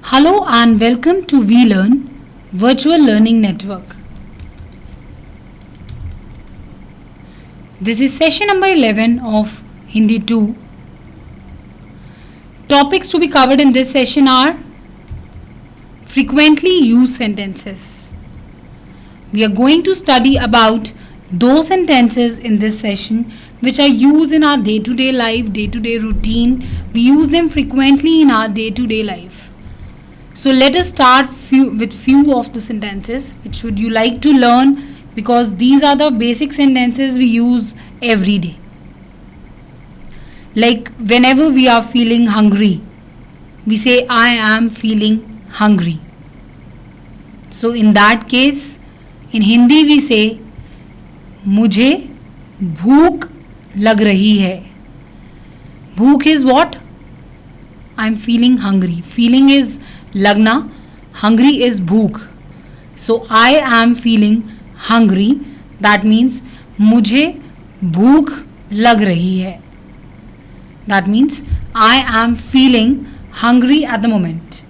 Hello and welcome to VLearn Virtual Learning Network. This is session number 11 of Hindi 2. Topics to be covered in this session are frequently used sentences. We are going to study about those sentences in this session which are used in our day-to-day life, day-to-day routine. We use them frequently in our day-to-day life. So let us start with few of the sentences which would you like to learn, because these are the basic sentences we use every day. Like whenever we are feeling hungry, we say I am feeling hungry. So in that case, in Hindi we say मुझे भूख लग रही है. Bhook is what? I am feeling hungry. Feeling is lagna, hungry is bhook. So I am feeling hungry. That means मुझे भूख लग रही है. That means I am feeling hungry at the moment.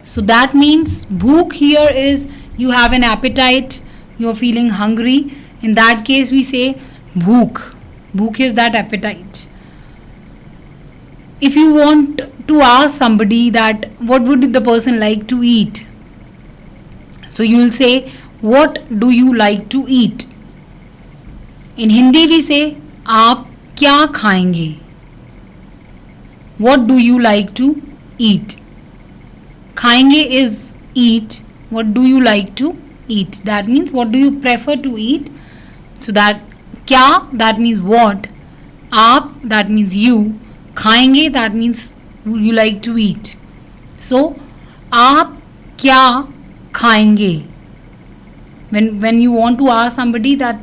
So that means bhook here is you have an appetite, you are feeling hungry. In that case we say bhook. Bhook is that appetite. If you want to ask somebody that what would the person like to eat, so you will say what do you like to eat. In Hindi we say आप क्या खाएंगे. What do you like to eat. खाएंगे is eat. What do you like to eat. That means what do you prefer to eat. So that क्या, that means what. आप, that means you. खाएंगे, that means you like to eat. So आप क्या खाएंगे. When you want to ask somebody that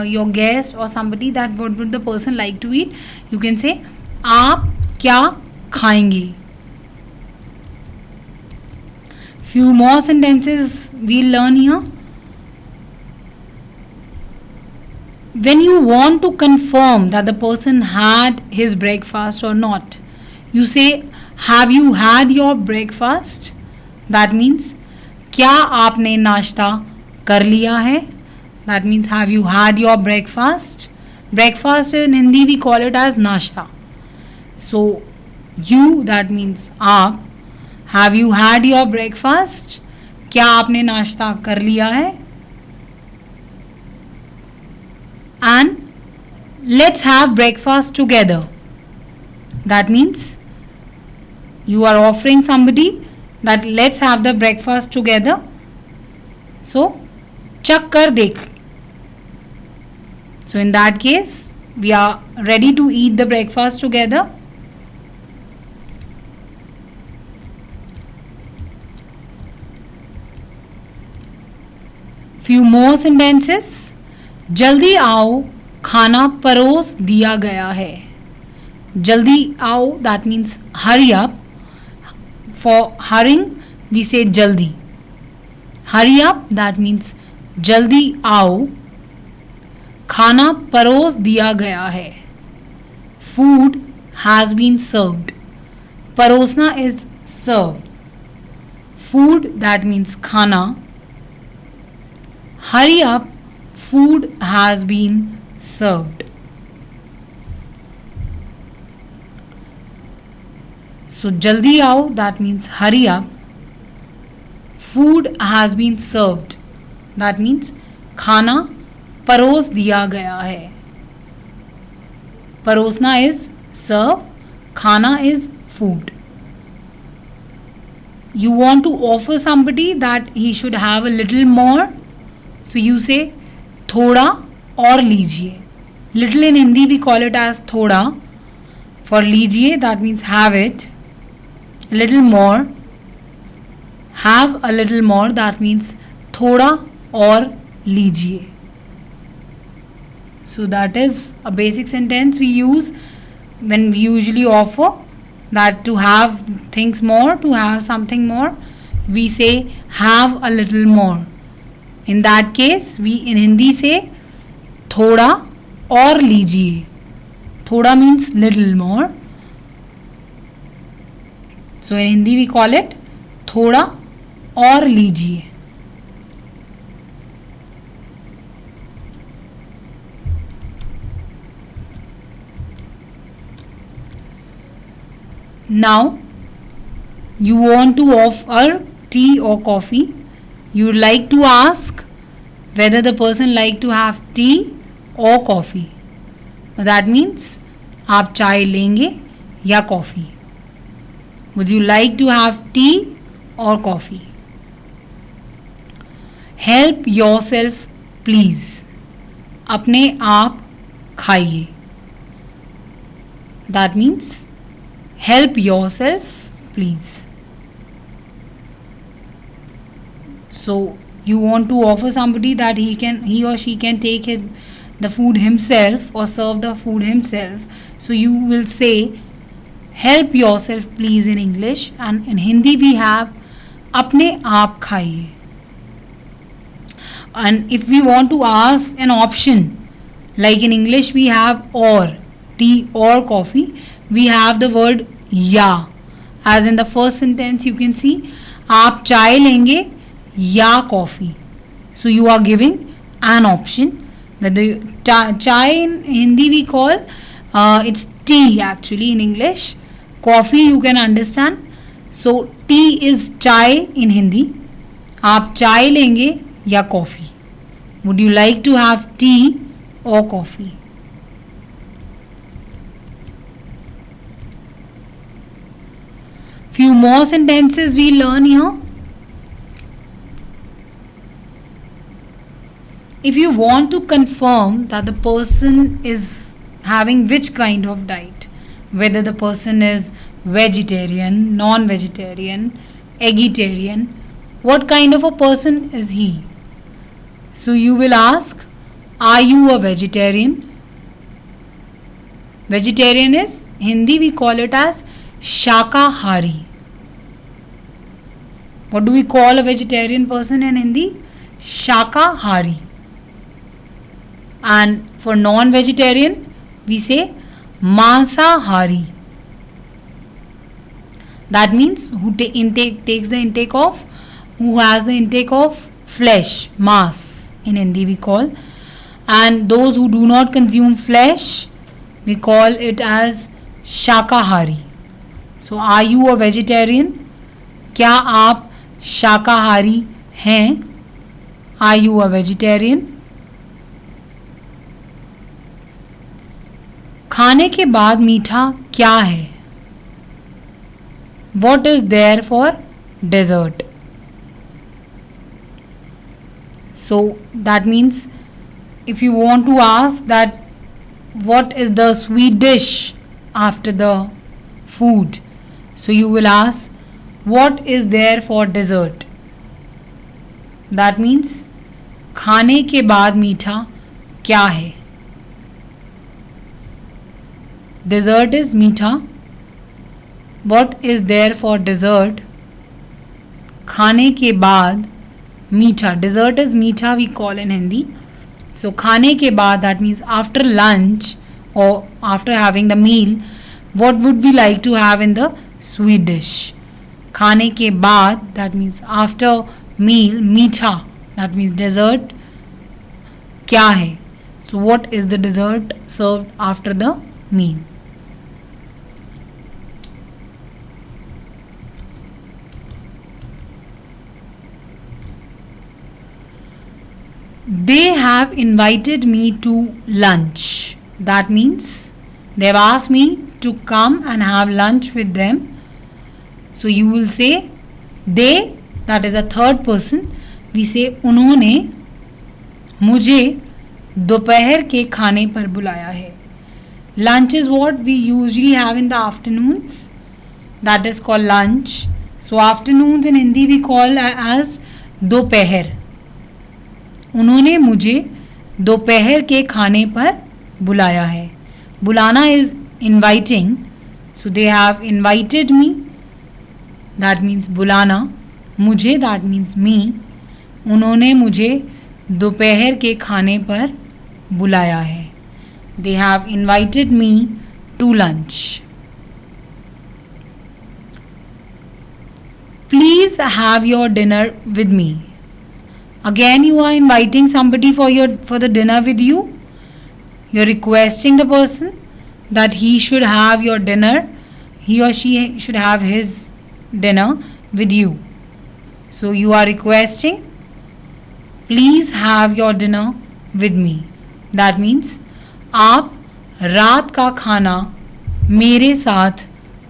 your guest or somebody that what would the person like to eat, you can say आप क्या खाएंगे. Few more sentences we'll learn here. When you want to confirm that the person had his breakfast or not, you say have you had your breakfast. That means क्या आपने नाश्ता कर लिया है. That means have you had your breakfast. Breakfast in Hindi we call it as नाश्ता. So you, that means आप, have you had your breakfast. क्या आपने नाश्ता कर लिया है. And let's have breakfast together. That means you are offering somebody that let's have the breakfast together. So चख कर देख. So in that case we are ready to eat the breakfast together. Few more sentences. जल्दी आओ, खाना परोस दिया गया है. जल्दी आओ, that means hurry up. For hurrying we say jaldi. Hurry up, that means जल्दी आओ. खाना परोस दिया गया है. Food has been served. परोसना is served. Food, that means खाना. Hurry up, food has been served. So jaldi आओ, that means hurry up. Food has been served. That means खाना परोस दिया गया है. परोसना is serve, खाना is food. You want to offer somebody that he should have a little more, so you say थोड़ा और लीजिए. Little in Hindi we call it as थोड़ा. For लीजिए, that means have it. A little more. Have a little more, that means थोड़ा और लीजिए. So that is a basic sentence we use when we usually offer that to have things more, to have something more, we say have a little more. In that case we in Hindi say थोड़ा और लीजिए. थोड़ा means little more. So in Hindi we call it थोड़ा और लीजिए. Now you want to offer tea or coffee. You would like to ask whether the person like to have tea or coffee. That means आप चाय लेंगे या coffee. Would you like to have tea or coffee? Help yourself please. अपने आप खाइए. That means help yourself please. So you want to offer somebody that he or she can take the food himself or serve the food himself. So you will say help yourself please in English, and in Hindi we have अपने आप खाइए. And if we want to ask an option, like in English we have or, tea or coffee, we have the word या. As in the first sentence you can see आप चाय लेंगे या coffee. So you are giving an option. Whether chai in Hindi we call it's tea actually in English. Coffee you can understand. So tea is chai in Hindi. आप चाय लेंगे या coffee. Would you like to have tea or coffee? Few more sentences we learn here. If you want to confirm that the person is having which kind of diet, whether the person is vegetarian, non-vegetarian, eggetarian, what kind of a person is he? So you will ask, are you a vegetarian? Vegetarian is, Hindi we call it as shakahari. What do we call a vegetarian person in Hindi? Shakahari. And for non-vegetarian, we say mansahari. That means who takes the intake of, who has the intake of flesh, mass in Hindi we call. And those who do not consume flesh, we call it as shakahari. So are you a vegetarian? क्या आप शाकाहारी हैं? Are you a vegetarian? खाने के बाद मीठा क्या है? What is there for dessert? So that means if you want to ask that what is the sweet dish after the food, so you will ask what is there for dessert. That means खाने के बाद मीठा क्या है? Dessert is मीठा. What is there for dessert? खाने के बाद मीठा. Dessert is मीठा we call in Hindi. So खाने के बाद, that means after lunch or after having the meal, what would we like to have in the sweet dish? खाने के बाद, that means after meal, मीठा, that means dessert क्या है? So what is the dessert served after the meal? They have invited me to lunch. That means they have asked me to come and have lunch with them. So you will say they, that is a third person. We say उन्होंने मुझे दोपहर के खाने पर बुलाया है. Lunch is what we usually have in the afternoons. That is called lunch. So afternoons in Hindi we call as दोपहर. उन्होंने मुझे दोपहर के खाने पर बुलाया है. बुलाना is inviting. So they have invited me. That means बुलाना. मुझे, that means me. उन्होंने मुझे दोपहर के खाने पर बुलाया है. They have invited me to lunch. Please have your dinner with me. Again, you are inviting somebody for the dinner with you. You're requesting the person that he should have your dinner. He or she should have his dinner with you. So you are requesting, please have your dinner with me. That means आप रात का खाना मेरे साथ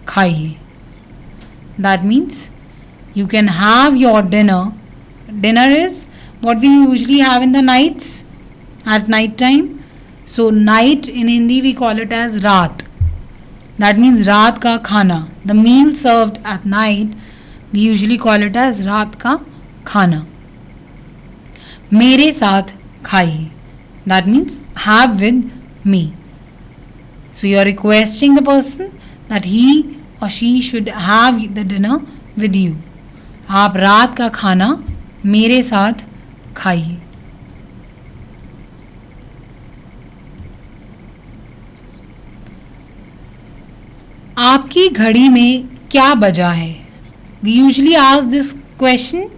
खाइए. That means you can have your dinner. Dinner is what we usually have in the nights, at night time. So night in Hindi we call it as raat. That means रात का खाना. The meal served at night we usually call it as रात का खाना. मेरे साथ खाइए. That means have with me. So you are requesting the person that he or she should have the dinner with you. आप रात का खाना मेरे साथ खाइए. आपकी घड़ी में क्या बजा है? We usually ask this question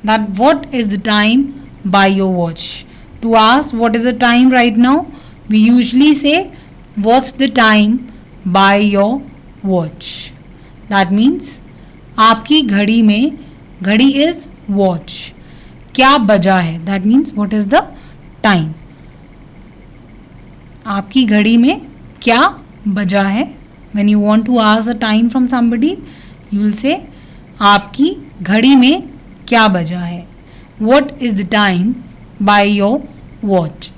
that what is the time by your watch. To ask what is the time right now, we usually say what's the time by your watch. That means आपकी घड़ी में, घड़ी is watch, क्या बजा है, that means what is the time. आपकी घड़ी में क्या बजा है. When you want to ask the time from somebody, you will say आपकी घड़ी में क्या बजा है. What is the time by your watch.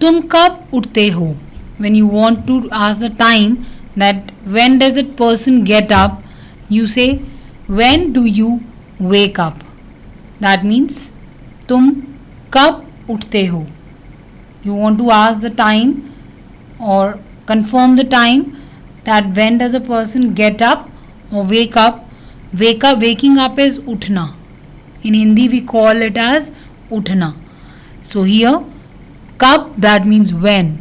तुम कब उठते हो? When you want to ask the time that when does a person get up, you say when do you wake up. That means तुम कब उठते हो. You want to ask the time or confirm the time that when does a person get up or wake up. Waking up is उठना. In Hindi we call it as उठना. So here कब that means when.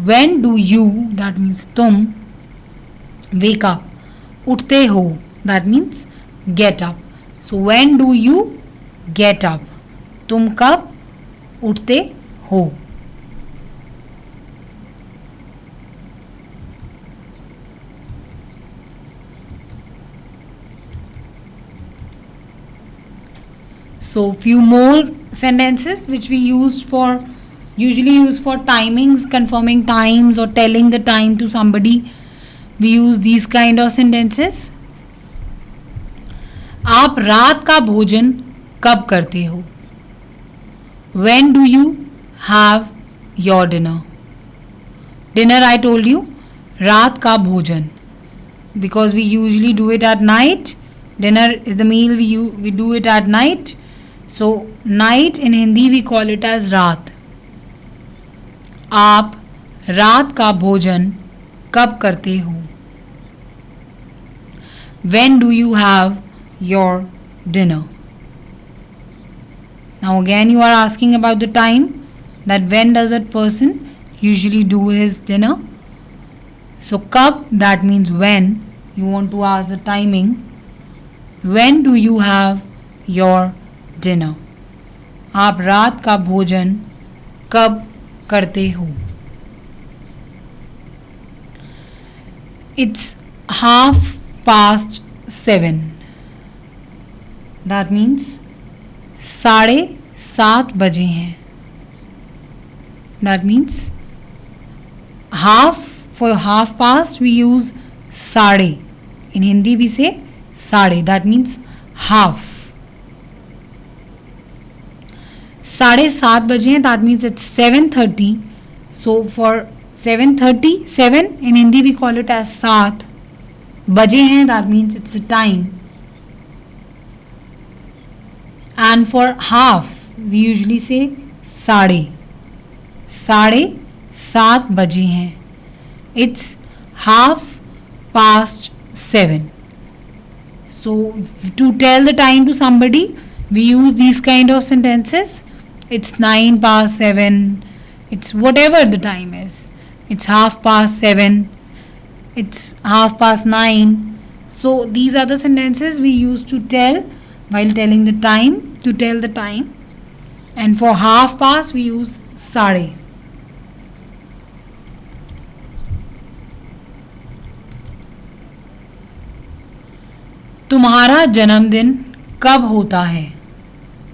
When do you that means तुम wake up. उठते हो that means get up. So when do you get up. तुम कब उठते हो. So few more sentences which we usually use for timings, confirming times or telling the time to somebody. We use these kind of sentences. आप रात का भोजन कब करते हो. When do you have your dinner. Dinner I told you, रात का भोजन, because we usually do it at night. Dinner is the meal we do it at night. So night in Hindi we call it as रात. आप रात का भोजन कब करते हो. When do you have your dinner. Now again you are asking about the time, that when does that person usually do his dinner. So kab, that means when. You want to ask the timing. When do you have your dinner. आप रात का भोजन कब करते हो. It's 7:30. That means 7:30 बजे हैं. That means for half past we use साढ़े. In Hindi we say साढ़े. That means half. 7:30 बजे हैं. That means it's 7:30. So for 7:30, 7 in Hindi we call it as सात. बजे हैं, that means it's the time. And for half we usually say साढ़े. 7:30 बजे हैं. It's 7:30. So to tell the time to somebody, we use these kind of sentences. It's 7:09. It's whatever the time is. It's 7:30. It's 9:30. So these are the sentences we use to tell while telling the time, to tell the time. And for half past we use साढ़े. तुम्हारा जन्मदिन कब होता है?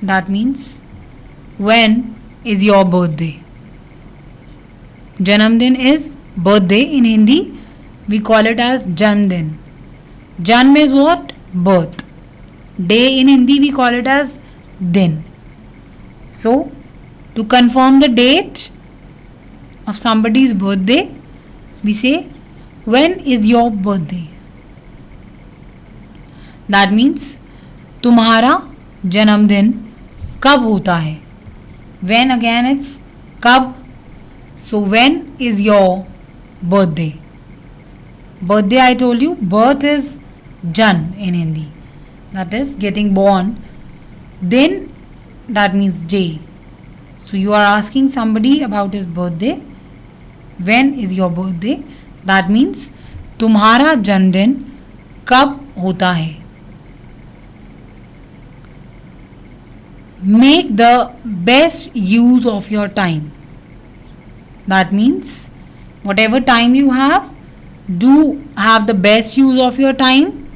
That means when is your birthday? जन्मदिन is birthday. In Hindi we call it as Janmdin. Janm is what? Birth. Day in Hindi we call it as Din. So to confirm the date of somebody's birthday, we say, when is your birthday? That means तुम्हारा जन्मदिन कब होता है? When again it's कब. So when is your birthday? Birthday, I told you, birth is Jan in Hindi. That is getting born. Then that means day. So you are asking somebody about his birthday. When is your birthday? That means तुम्हारा जन्मदिन कब होता है? Make the best use of your time. That means whatever time you have, do have the best use of your time.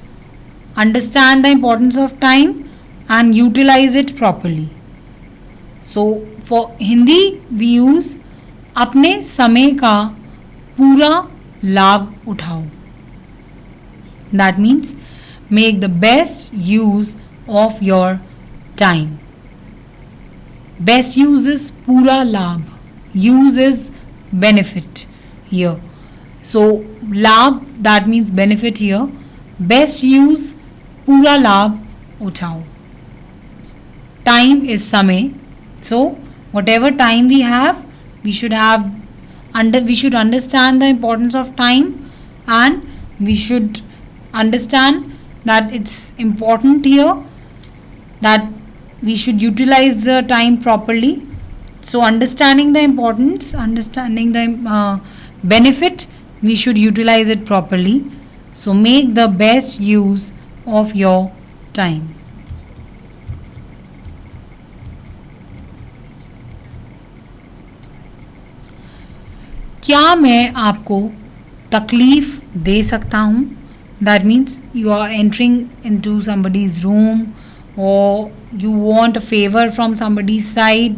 Understand the importance of time and utilize it properly. So for Hindi we use अपने समय का पूरा लाभ उठाओ. That means make the best use of your time. Best use is पूरा लाभ. Use is benefit here. So लाभ, that means benefit here. Best use पूरा लाभ उठाओ. Time is समय. So whatever time we have, we should understand the importance of time, and we should understand that it's important here, that we should utilize the time properly. So understanding the importance, understanding the benefit, we should utilize it properly. So make the best use of your time. क्या मैं आपको तकलीफ दे सकता हूँ? That means you are entering into somebody's room, or you want a favor from somebody's side.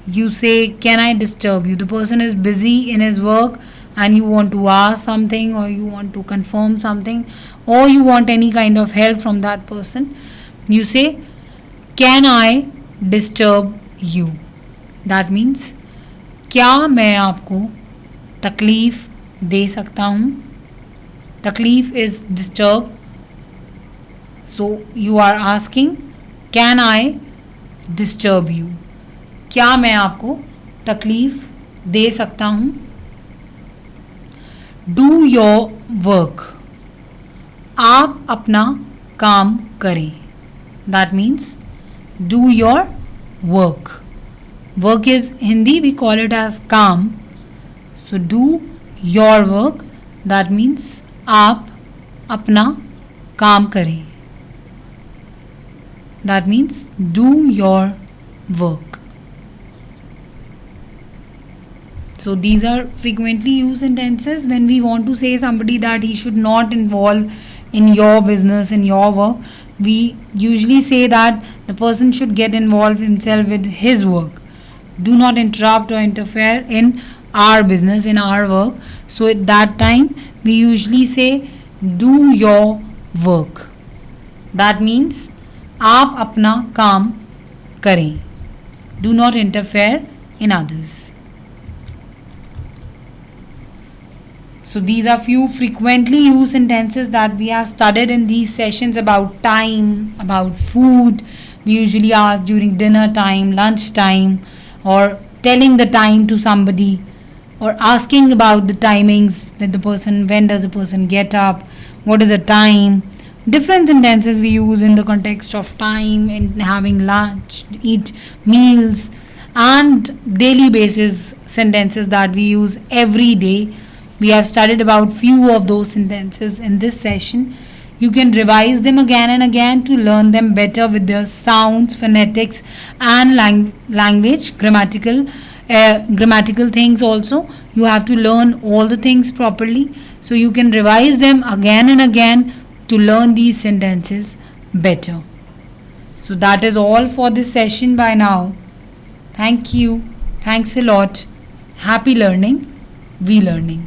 You say, can I disturb you? The person is busy in his work and you want to ask something, or you want to confirm something, or you want any kind of help from that person. You say, can I disturb you? That means क्या मैं आपको तकलीफ दे सकता हूँ? तकलीफ is disturb. So you are asking, can I disturb you? क्या मैं आपको तकलीफ दे सकता हूँ? Do your work. आप अपना काम करें. That means do your work. Work is Hindi, we call it as काम. So do your work. That means आप अपना काम करें. That means do your work. So these are frequently used sentences when we want to say somebody that he should not involve in your business, in your work. We usually say that the person should get involved himself with his work. Do not interrupt or interfere in our business, in our work. So at that time we usually say do your work. That means आप अपना काम करें. Do not interfere in others. So these are few frequently used sentences that we have studied in these sessions about time, about food. We usually ask during dinner time, lunch time, or telling the time to somebody, or asking about the timings that the person, when does the person get up, what is the time. Different sentences we use in the context of time, in having lunch, eat meals, and daily basis sentences that we use every day. We have studied about few of those sentences in this session. You can revise them again and again to learn them better with their sounds, phonetics, and language, grammatical things also. You have to learn all the things properly. So you can revise them again and again to learn these sentences better. So that is all for this session by now. Thank you. Thanks a lot. Happy learning. We learning.